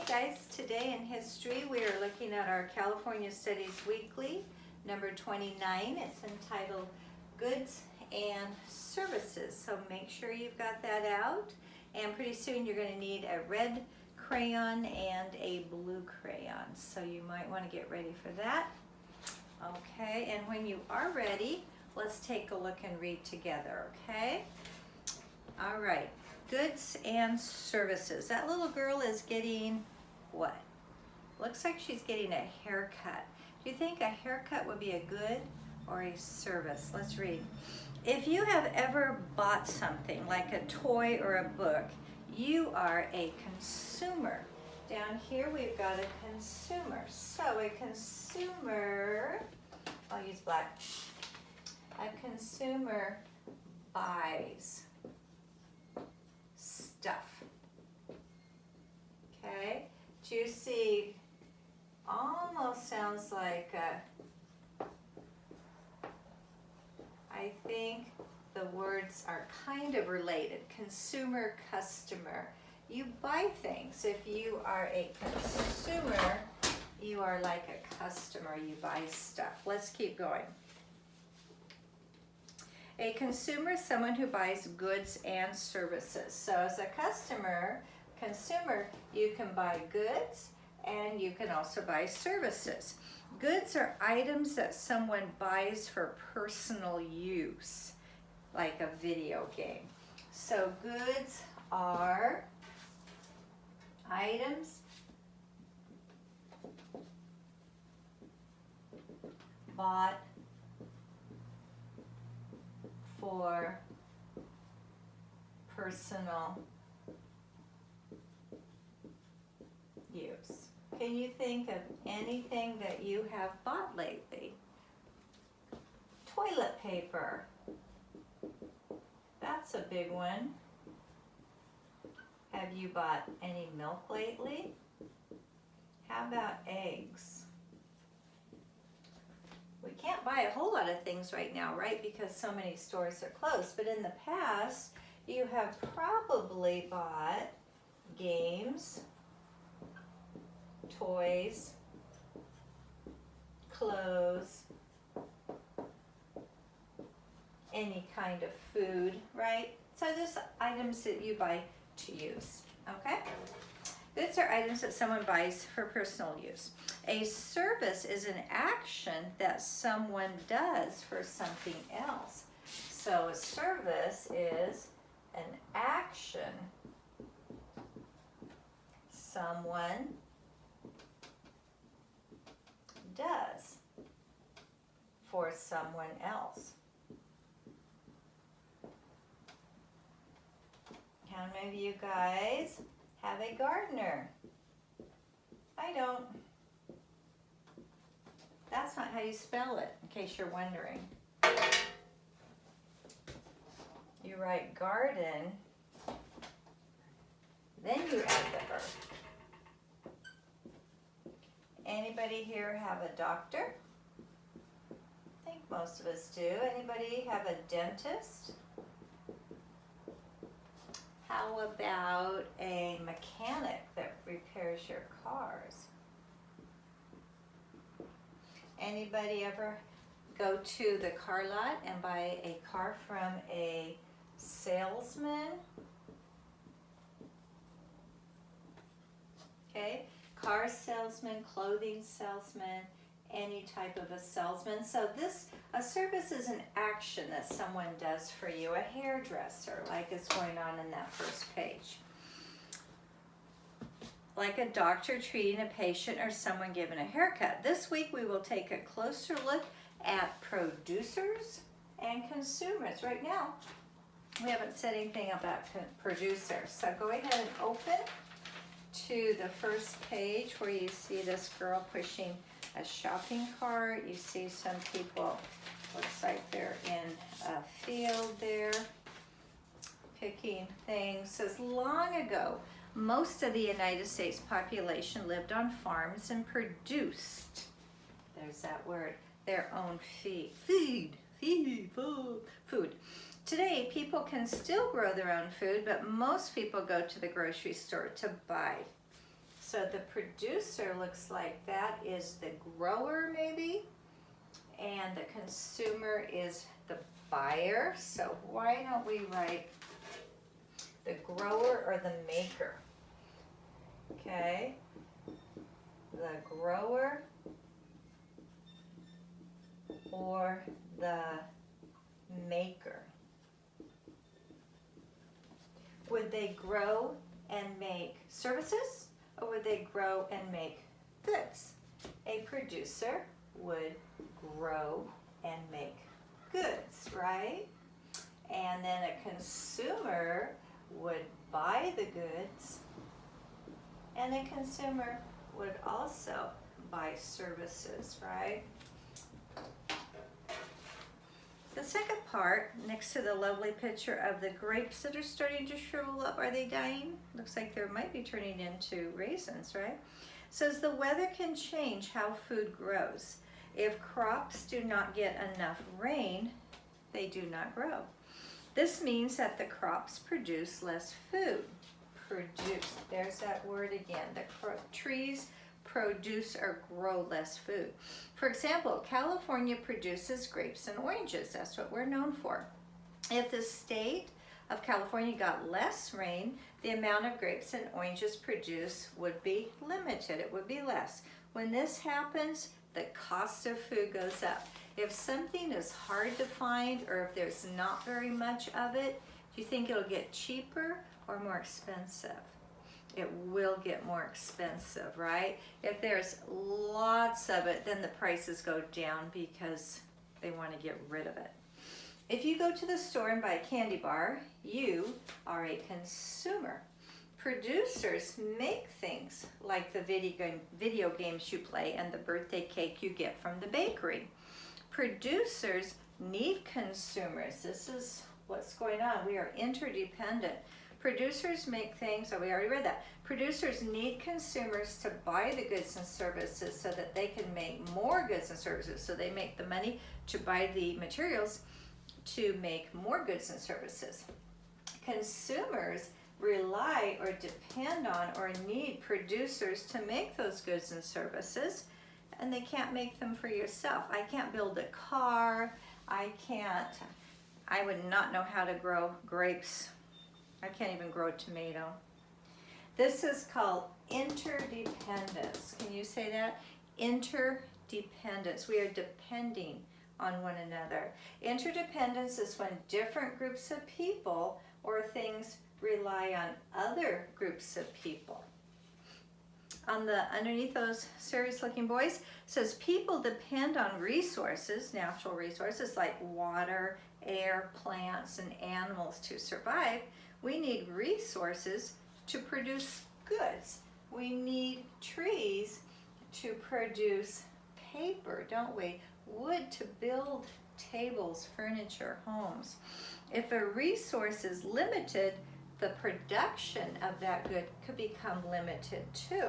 Guys, today in history we are looking at our California Studies Weekly, number 29. It's entitled Goods and Services. So make sure you've got that out. And pretty soon you're going to need a red crayon and a blue crayon. So you might want to get ready for that. Okay, and when you are ready, let's take a look and read together, okay? All right, goods and services. That little girl is getting what? Looks like she's getting a haircut. Do you think a haircut would be a good or a service? Let's read. If you have ever bought something like a toy or a book, you are a consumer. Down here we've got a consumer. So a consumer, I'll use black. A consumer buys stuff. Okay, juicy almost sounds like I think the words are kind of related. Consumer, customer. You buy things. If you are a consumer, you are like a customer. You buy stuff. Let's keep going. A consumer is someone who buys goods and services. So as a consumer, you can buy goods and you can also buy services. Goods are items that someone buys for personal use, like a video game. So goods are items bought for personal use. Can you think of anything that you have bought lately? Toilet paper. That's a big one. Have you bought any milk lately? How about eggs? We can't buy a whole lot of things right now, right? Because so many stores are closed. But in the past, you have probably bought games, toys, clothes, any kind of food, right? So there's items that you buy to use, okay? Goods are items that someone buys for personal use. A service is an action that someone does for something else. So a service is an action someone does for someone else. How many of you guys have a gardener? I don't. That's not how you spell it, in case you're wondering. You write garden, then you add the verb. Anybody here have a doctor? I think most of us do. Anybody have a dentist? How about a mechanic that repairs your cars? Anybody ever go to the car lot and buy a car from a salesman? Okay, car salesman, clothing salesman, any type of a salesman. So a service is an action that someone does for you, a hairdresser, like is going on in that first page. Like a doctor treating a patient or someone giving a haircut. This week we will take a closer look at producers and consumers. Right now, we haven't said anything about producers. So go ahead and open to the first page where you see this girl pushing a shopping cart. You see some people, looks like they're in a field there, picking things. Says long ago, most of the United States population lived on farms and produced, there's that word, their own food. Today, people can still grow their own food, but most people go to the grocery store to buy So the producer looks like that is the grower maybe, and the consumer is the buyer. So why don't we write the grower or the maker? Okay, the grower or the maker. Would they grow and make services, or would they grow and make goods? A producer would grow and make goods, right? And then a consumer would buy the goods, and a consumer would also buy services, right? The second part, next to the lovely picture of the grapes that are starting to shrivel up, are they dying? Looks like they might be turning into raisins, right? Says the weather can change how food grows. If crops do not get enough rain, they do not grow. This means that the crops produce less food. Produce, there's that word again. The trees produce or grow less food. For example, California produces grapes and oranges. That's what we're known for. If the state of California got less rain, the amount of grapes and oranges produced would be limited. It would be less. When this happens, the cost of food goes up. If something is hard to find, or if there's not very much of it, do you think it'll get cheaper or more expensive? It will get more expensive, right? If there's lots of it, then the prices go down because they want to get rid of it. If you go to the store and buy a candy bar, you are a consumer. Producers make things like the video games you play and the birthday cake you get from the bakery. Producers need consumers. This is what's going on. We are interdependent. Producers make things, we already read that. Producers need consumers to buy the goods and services so that they can make more goods and services. So they make the money to buy the materials to make more goods and services. Consumers rely or depend on or need producers to make those goods and services, and they can't make them for yourself. I can't build a car. I would not know how to grow grapes. I can't even grow a tomato. This is called interdependence. Can you say that? Interdependence. We are depending on one another. Interdependence is when different groups of people or things rely on other groups of people. On the underneath those serious looking boys, says people depend on resources, natural resources like water, air, plants, and animals to survive. We need resources to produce goods. We need trees to produce paper, don't we? Wood to build tables, furniture, homes. If a resource is limited, the production of that good could become limited too.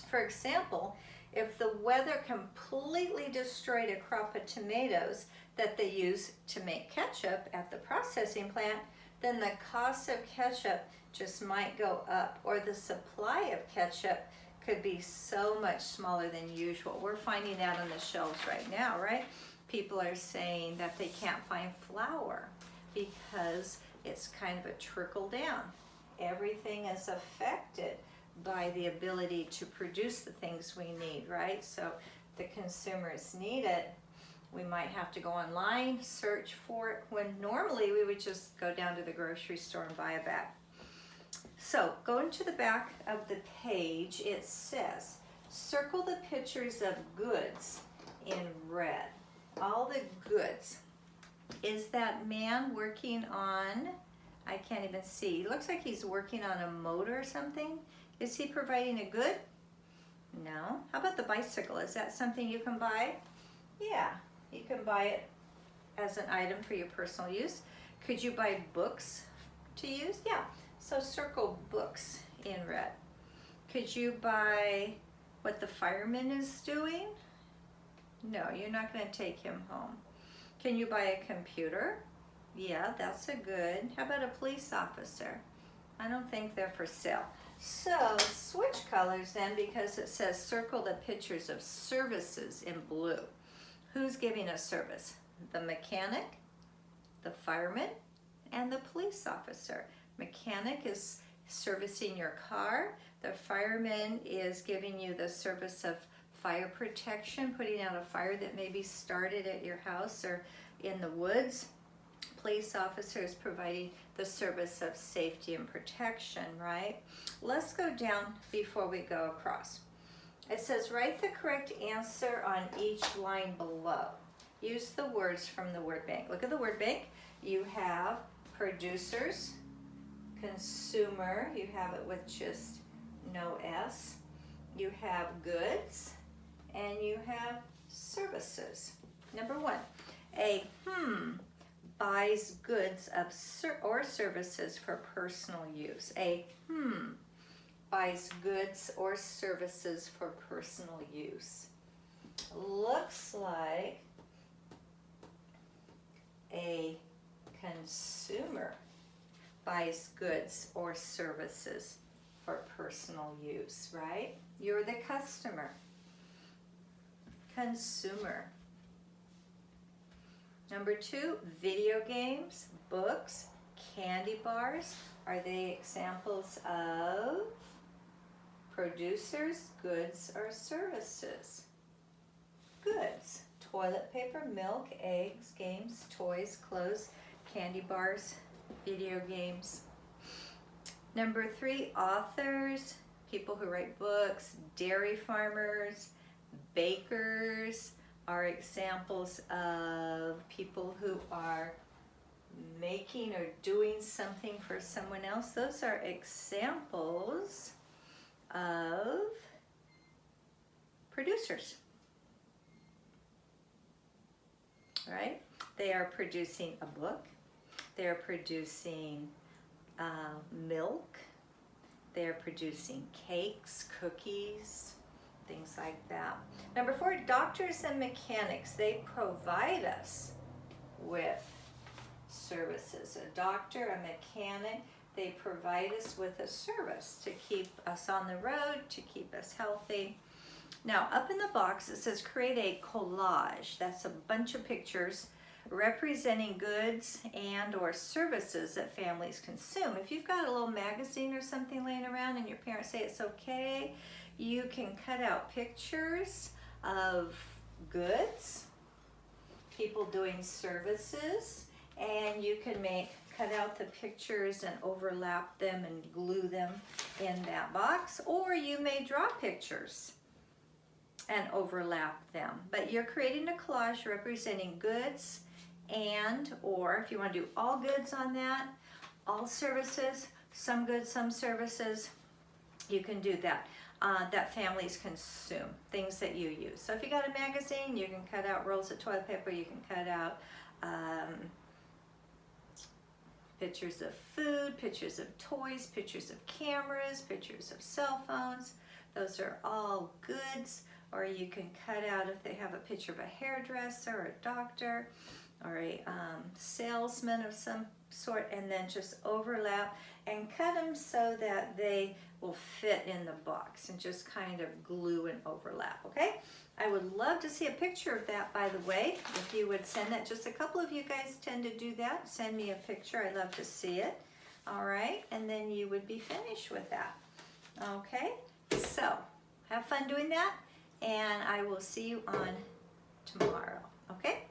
For example, if the weather completely destroyed a crop of tomatoes that they use to make ketchup at the processing plant, then the cost of ketchup just might go up, or the supply of ketchup could be so much smaller than usual. We're finding that on the shelves right now, right? People are saying that they can't find flour because it's kind of a trickle down. Everything is affected by the ability to produce the things we need, right? So the consumers need it. We might have to go online, search for it, when normally we would just go down to the grocery store and buy a bag. So going to the back of the page, it says, circle the pictures of goods in red. All the goods. Is that man working on, I can't even see, it looks like he's working on a motor or something. Is he providing a good? No. How about the bicycle? Is that something you can buy? Yeah, you can buy it as an item for your personal use. Could you buy books to use? Yeah. So circle books in red. Could you buy what the fireman is doing? No, you're not going to take him home. Can you buy a computer? Yeah, that's a good. How about a police officer? I don't think they're for sale. So switch colors then, because it says circle the pictures of services in blue. Who's giving a service? The mechanic, the fireman, and the police officer. Mechanic is servicing your car. The fireman is giving you the service of fire protection, putting out a fire that may be started at your house or in the woods. Police officer is providing the service of safety and protection, right? Let's go down before we go across. It says write the correct answer on each line below. Use the words from the word bank. Look at the word bank. You have producers, consumer, you have it with just no S. You have goods, and you have services. Number one, a buys goods of or services for personal use. A buys goods or services for personal use. Looks like a consumer buys goods or services for personal use, right? You're the customer. Consumer. Number two, video games, books, candy bars. Are they examples of producers, goods, or services? Goods. Toilet paper, milk, eggs, games, toys, clothes, candy bars, video games. Number three, authors, people who write books, dairy farmers, bakers are examples of people who are making or doing something for someone else. Those are examples of producers, right? They are producing a book. They are producing milk. They are producing cakes, cookies, things like that. Number four, doctors and mechanics. They provide us with services. A doctor, a mechanic, they provide us with a service to keep us on the road, to keep us healthy. Now, up in the box, it says create a collage. That's a bunch of pictures representing goods and or services that families consume. If you've got a little magazine or something laying around and your parents say it's okay, you can cut out pictures of goods, people doing services, and you can cut out the pictures and overlap them and glue them in that box, or you may draw pictures and overlap them. But you're creating a collage representing goods and or, if you want to do all goods on that, all services, some goods, some services, you can do that. That families consume, things that you use. So if you got a magazine, you can cut out rolls of toilet paper, you can cut out pictures of food, pictures of toys, pictures of cameras, pictures of cell phones. Those are all goods. Or you can cut out if they have a picture of a hairdresser or a doctor or a salesman of some sort, and then just overlap and cut them so that they will fit in the box and just kind of glue and overlap, okay? I would love to see a picture of that, by the way. If you would send that, just a couple of you guys tend to do that. Send me a picture, I'd love to see it. All right, and then you would be finished with that. Okay, so have fun doing that, and I will see you on tomorrow, okay?